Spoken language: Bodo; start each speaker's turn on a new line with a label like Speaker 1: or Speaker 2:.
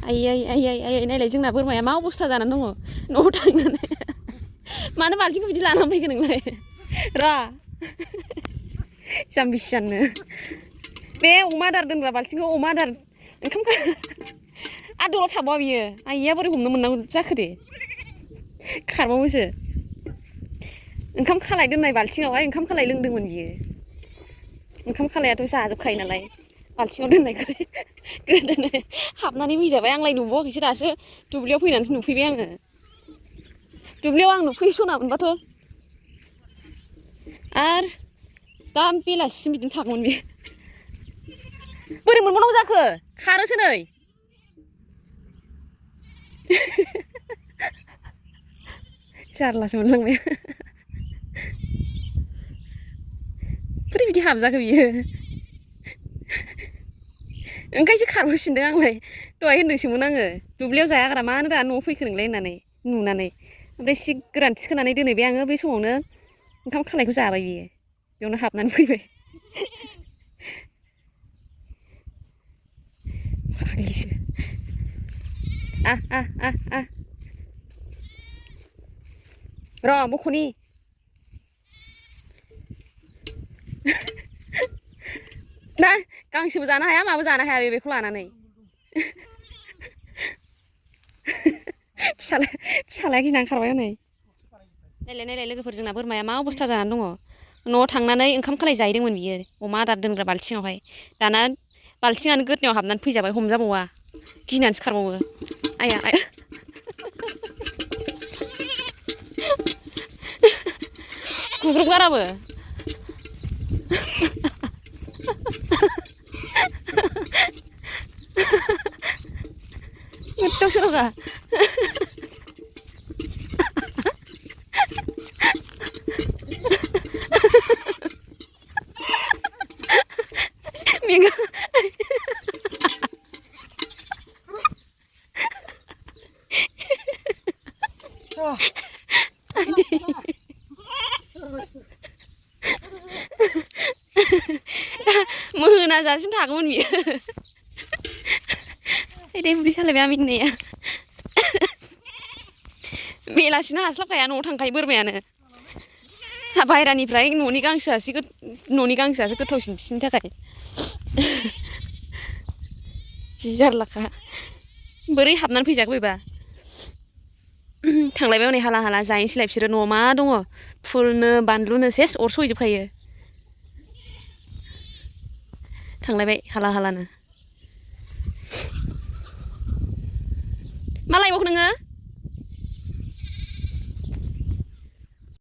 Speaker 1: आयै नायलाय जोंना बोरमाया मा अबस्था जानानै दङ न'आव थांनानै मानो बाल्थिंखौ बिदि लानानै फैखो नोंलाय र' जाम्बिसि जानो बे अमा आदार दोनग्रा बाल्थिंखौ अमा आदार ओंखाम आदराव थाबावा बियो आइया बोरै हमनो मोननांगौ जाखो दे खारबावोसो ओंखाम खालाय दोननाय बाल्थिङावहाय ओंखाम खालाय लोंदोंमोन बियो ओंखाम खालायाथ' जाजोबखायो नालाय बाल्थिङाव दोननायखौ गोदोनो हाबनानै फैजाबाय आंलाय नुबावाखैसो दासो दुब्लियाव फैनानैसो नुफैबाय आङो दुब्लियाव आं नुफैस'ना मोनबाथ' आरो दा बेलासिसिम बिदिनो थागौमोन बे बोरै मोनबावनांगौ जाखो खारोसो नै जारलासो मोनलांबाय बोरै बिदि हाबजाखो बियो ओंखायसो खारबोफिनदों आंलाय दहाय होनदोंसोमोन आङो दुब्लियाव जायागारा मानो दा न'आव फैखो नोंलाय होननानै नुनानै ओमफ्राय सि गोरान थिखोनानै दोनहैबाय आङो बे समावनो ओंखाम खालायखौ जाबाय बियो बेयावनो हाबनानै फैबाय फाग्लिसो र' बख'नि ना गांसोबो जानो हाया माबो जानो हाया बेखौ लानानै फिसालाया गिनानै खारबाय हनै नायलाय लोगोफोर जोंना बोरमाया मा अबस्था जानानै दङ न'आव थांनानै ओंखाम खालाय जाहैदोंमोन बियो अमा आदार दोनग्रा बाल्थिङावहाय दाना बाल्थिङानो गोदनायाव हाबनानै फैजाबाय हमजाबावा गिनानैसो खारबावो आया गुग्रुबगाराबो गोदाव सोरावगा मेंगा मोनाजासिम थागौमोन बियो दे बुरि सालायबाय आं मिनिनाया बेलासिनो हास्लाबखाया न'आव थांखायो बोरमायानो बाहेरानिफ्राय न'नि गांसोआसो गोथावसिन बिसोरनि थाखाय जि जारलाखा बोरै हाबनानै फैजाखो बेबा थांलायबाय हनै हाला हाला जाहैनोसैलाय बिसोरो न'आव मा दङ फुलनो बानलुनो सेस अर सहैजोबखायो थांलायबाय हाला हालानो मा लायबावखो नोङो